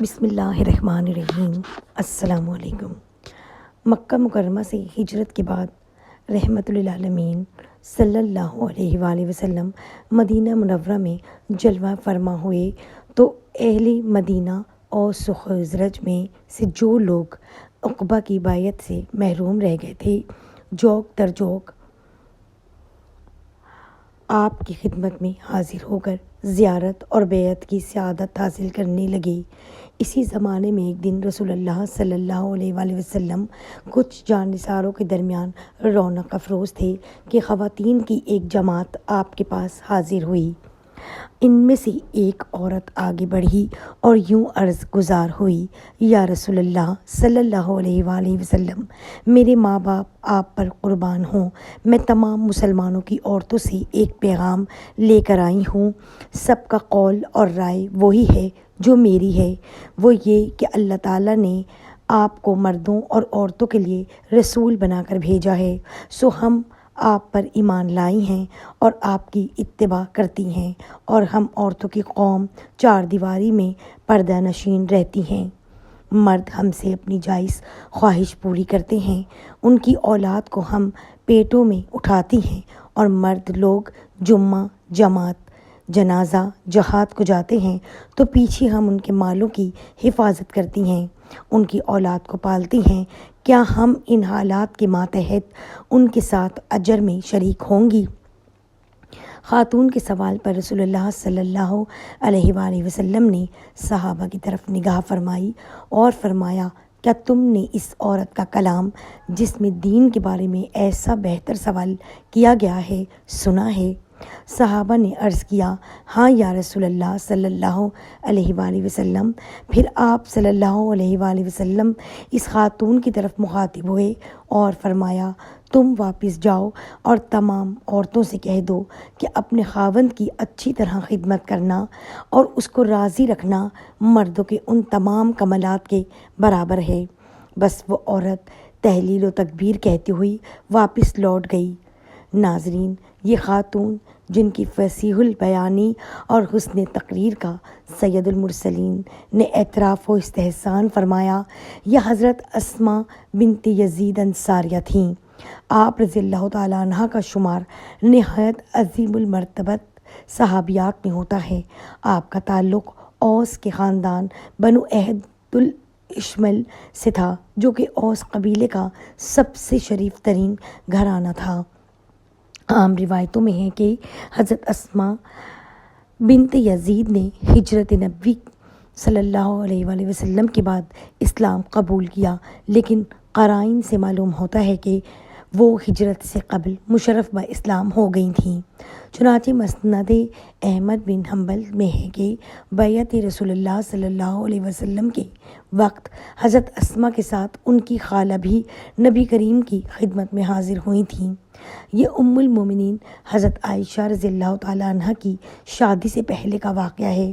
بسم اللہ الرحمن الرحیم۔ السلام علیکم۔ مکہ مکرمہ سے ہجرت کے بعد رحمت للعالمین صلی اللہ علیہ وآلہ وسلم مدینہ منورہ میں جلوہ فرما ہوئے تو اہل مدینہ اوس و خزرج میں سے جو لوگ عقبہ کی بیعت سے محروم رہ گئے تھے، جوک در جوک آپ کی خدمت میں حاضر ہو کر زیارت اور بیعت کی سعادت حاصل کرنے لگے۔ اسی زمانے میں ایک دن رسول اللہ صلی اللہ علیہ وآلہ وسلم کچھ جانثاروں کے درمیان رونق افروز تھے کہ خواتین کی ایک جماعت آپ کے پاس حاضر ہوئی۔ ان میں سے ایک عورت آگے بڑھی اور یوں عرض گزار ہوئی: یا رسول اللہ صلی اللہ علیہ وآلہ وسلم، میرے ماں باپ آپ پر قربان ہوں، میں تمام مسلمانوں کی عورتوں سے ایک پیغام لے کر آئی ہوں۔ سب کا قول اور رائے وہی ہے جو میری ہے، وہ یہ کہ اللہ تعالیٰ نے آپ کو مردوں اور عورتوں کے لیے رسول بنا کر بھیجا ہے، سو ہم آپ پر ایمان لائی ہیں اور آپ کی اتباع کرتی ہیں، اور ہم عورتوں کی قوم چار دیواری میں پردہ نشین رہتی ہیں۔ مرد ہم سے اپنی جائز خواہش پوری کرتے ہیں، ان کی اولاد کو ہم پیٹوں میں اٹھاتی ہیں، اور مرد لوگ جمعہ، جماعت، جنازہ، جہاد کو جاتے ہیں تو پیچھے ہم ان کے مالوں کی حفاظت کرتی ہیں، ان کی اولاد کو پالتی ہیں۔ کیا ہم ان حالات کے ماتحت ان کے ساتھ اجر میں شریک ہوں گی؟ خاتون کے سوال پر رسول اللہ صلی اللہ علیہ وآلہ وسلم نے صحابہ کی طرف نگاہ فرمائی اور فرمایا: کیا تم نے اس عورت کا کلام، جس میں دین کے بارے میں ایسا بہتر سوال کیا گیا ہے، سنا ہے؟ صحابہ نے عرض کیا: ہاں یا رسول اللہ صلی اللہ علیہ وآلہ وسلم۔ پھر آپ صلی اللہ علیہ وآلہ وسلم اس خاتون کی طرف مخاطب ہوئے اور فرمایا: تم واپس جاؤ اور تمام عورتوں سے کہہ دو کہ اپنے خاوند کی اچھی طرح خدمت کرنا اور اس کو راضی رکھنا مردوں کے ان تمام کمالات کے برابر ہے۔ بس وہ عورت تحلیل و تکبیر کہتی ہوئی واپس لوٹ گئی۔ ناظرین، یہ خاتون جن کی فصیح البیانی اور حسن تقریر کا سید المرسلین نے اعتراف و استحسان فرمایا، یہ حضرت اسماء بنت یزید انصاریہ تھیں۔ آپ رضی اللہ تعالیٰ عنہ کا شمار نہایت عظیم المرتبت صحابیات میں ہوتا ہے۔ آپ کا تعلق اوس کے خاندان بنو عہد الاشمل سے تھا، جو کہ اوس قبیلے کا سب سے شریف ترین گھرانہ تھا۔ عام روایتوں میں ہے کہ حضرت اسماء بنت یزید نے ہجرت نبی صلی اللہ علیہ وآلہ وسلم کے بعد اسلام قبول کیا، لیکن قرائن سے معلوم ہوتا ہے کہ وہ ہجرت سے قبل مشرف اسلام ہو گئی تھیں۔ چنانچہ مسند احمد بن حنبل میں ہے کہ بیعت رسول اللہ صلی اللہ علیہ وسلم کے وقت حضرت اسماء کے ساتھ ان کی خالہ بھی نبی کریم کی خدمت میں حاضر ہوئی تھیں۔ یہ ام المومنین حضرت عائشہ رضی اللہ تعالیٰ عنہ کی شادی سے پہلے کا واقعہ ہے۔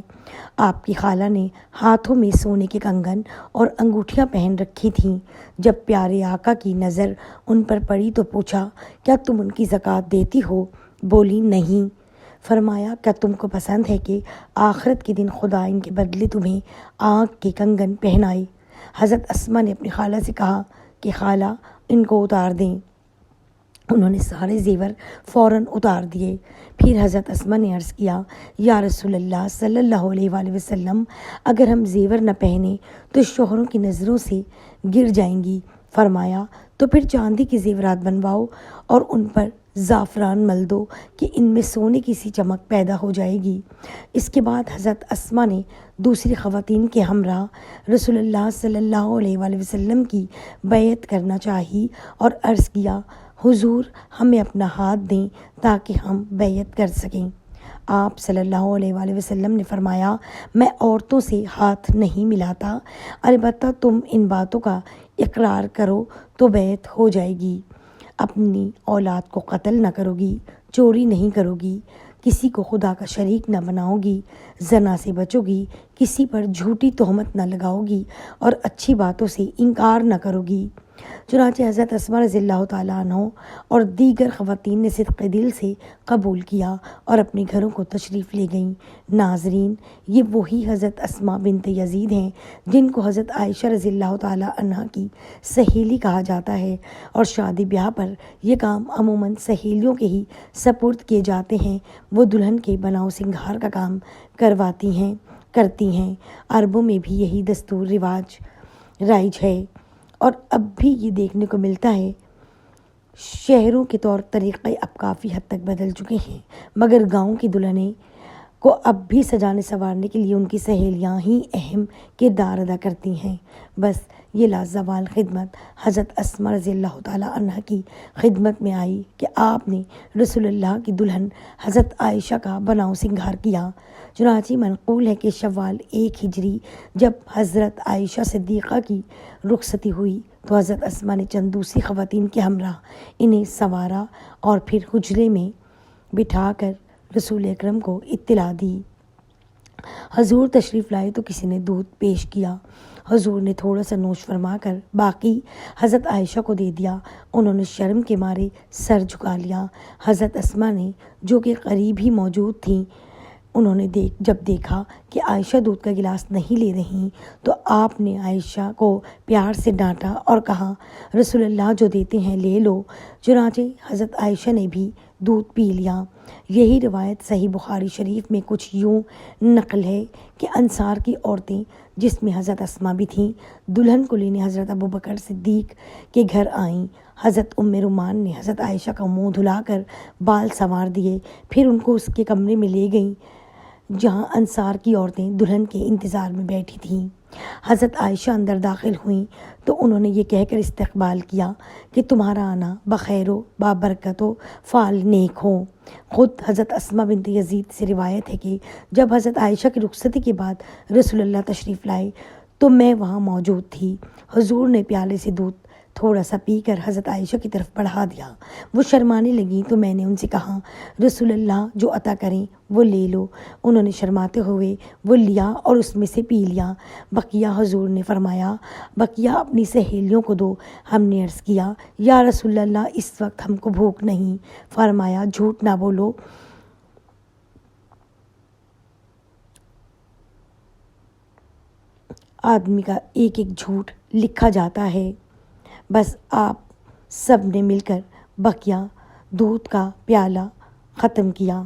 آپ کی خالہ نے ہاتھوں میں سونے کے کنگن اور انگوٹھیاں پہن رکھی تھیں۔ جب پیارے آقا کی نظر ان پر پڑی تو پوچھا: کیا تم ان کی زکوٰۃ دیتی ہو؟ بولی: نہیں۔ فرمایا: کیا تم کو پسند ہے کہ آخرت کے دن خدا ان کے بدلے تمہیں آنکھ کے کنگن پہنائے؟ حضرت اسماء نے اپنی خالہ سے کہا کہ خالہ، ان کو اتار دیں۔ انہوں نے سارے زیور فوراً اتار دیے۔ پھر حضرت اسماء نے عرض کیا: یا رسول اللہ صلی اللہ علیہ وآلہ وسلم، اگر ہم زیور نہ پہنیں تو شوہروں کی نظروں سے گر جائیں گی۔ فرمایا: تو پھر چاندی کے زیورات بنواؤ اور ان پر زعفران مل دو کہ ان میں سونے کی سی چمک پیدا ہو جائے گی۔ اس کے بعد حضرت اسماء نے دوسری خواتین کے ہمراہ رسول اللہ صلی اللہ علیہ وآلہ وسلم کی بیعت کرنا چاہی اور عرض کیا: حضور، ہمیں اپنا ہاتھ دیں تاکہ ہم بیعت کر سکیں۔ آپ صلی اللہ علیہ وآلہ وسلم نے فرمایا: میں عورتوں سے ہاتھ نہیں ملاتا، البتہ تم ان باتوں کا اقرار کرو تو بیعت ہو جائے گی۔ اپنی اولاد کو قتل نہ کرو گی، چوری نہیں کرو گی، کسی کو خدا کا شریک نہ بناؤ گی، زنا سے بچو گی، کسی پر جھوٹی تہمت نہ لگاؤ گی اور اچھی باتوں سے انکار نہ کرو گی۔ چنانچہ حضرت اسما رضی اللہ تعالیٰ عنہ اور دیگر خواتین نے صدق دل سے قبول کیا اور اپنے گھروں کو تشریف لے گئیں۔ ناظرین، یہ وہی حضرت اسما بنت یزید ہیں جن کو حضرت عائشہ رضی اللہ تعالیٰ عنہ کی سہیلی کہا جاتا ہے، اور شادی بیاہ پر یہ کام عموماً سہیلیوں کے ہی سپرد کیے جاتے ہیں۔ وہ دلہن کے بناؤ سنگھار کا کام کرتی ہیں۔ عربوں میں بھی یہی دستور رواج رائج ہے، اور اب بھی یہ دیکھنے کو ملتا ہے۔ شہروں کے طور طریقے اب کافی حد تک بدل چکے ہیں، مگر گاؤں کی دلہنیں کو اب بھی سجانے سنوارنے کے لیے ان کی سہیلیاں ہی اہم کردار ادا کرتی ہیں۔ بس یہ لازوال خدمت حضرت اسما رضی اللہ تعالیٰ عنہ کی خدمت میں آئی کہ آپ نے رسول اللہ کی دلہن حضرت عائشہ کا بناؤ سنگھار کیا۔ چنانچہ منقول ہے کہ شوال 1 ہجری جب حضرت عائشہ صدیقہ کی رخصتی ہوئی تو حضرت اسما نے چند دوسری خواتین کے ہمراہ انہیں سنوارا اور پھر حجرے میں بٹھا کر رسول اکرم کو اطلاع دی۔ حضور تشریف لائے تو کسی نے دودھ پیش کیا۔ حضور نے تھوڑا سا نوش فرما کر باقی حضرت عائشہ کو دے دیا۔ انہوں نے شرم کے مارے سر جھکا لیا۔ حضرت اسما نے، جو کہ قریب ہی موجود تھیں، انہوں نے جب دیکھا کہ عائشہ دودھ کا گلاس نہیں لے رہی تو آپ نے عائشہ کو پیار سے ڈانٹا اور کہا، رسول اللہ جو دیتے ہیں لے لو۔ چنانچہ حضرت عائشہ نے بھی دودھ پی لیا۔ یہی روایت صحیح بخاری شریف میں کچھ یوں نقل ہے کہ انصار کی عورتیں، جس میں حضرت اسما بھی تھیں، دلہن کو لینے حضرت ابوبکر صدیق کے گھر آئیں۔ حضرت ام رومان نے حضرت عائشہ کا منہ دھلا کر بال سنوار دیے، پھر ان کو اس کے کمرے میں لے گئیں جہاں انصار کی عورتیں دلہن کے انتظار میں بیٹھی تھیں۔ حضرت عائشہ اندر داخل ہوئیں تو انہوں نے یہ کہہ کر استقبال کیا کہ تمہارا آنا بخیر و بابرکت و فعال نیک ہو۔ خود حضرت اسما بنت یزید سے روایت ہے کہ جب حضرت عائشہ کی رخصتی کے بعد رسول اللہ تشریف لائے تو میں وہاں موجود تھی۔ حضور نے پیالے سے دودھ تھوڑا سا پی کر حضرت عائشہ کی طرف بڑھا دیا۔ وہ شرمانے لگیں تو میں نے ان سے کہا، رسول اللہ جو عطا کریں وہ لے لو۔ انہوں نے شرماتے ہوئے وہ لیا اور اس میں سے پی لیا۔ بقیہ حضور نے فرمایا، بقیہ اپنی سہیلیوں کو دو۔ ہم نے عرض کیا، یا رسول اللہ اس وقت ہم کو بھوک نہیں۔ فرمایا، جھوٹ نہ بولو، آدمی کا ایک ایک جھوٹ لکھا جاتا ہے۔ بس آپ سب نے مل کر بقیہ دودھ کا پیالہ ختم کیا۔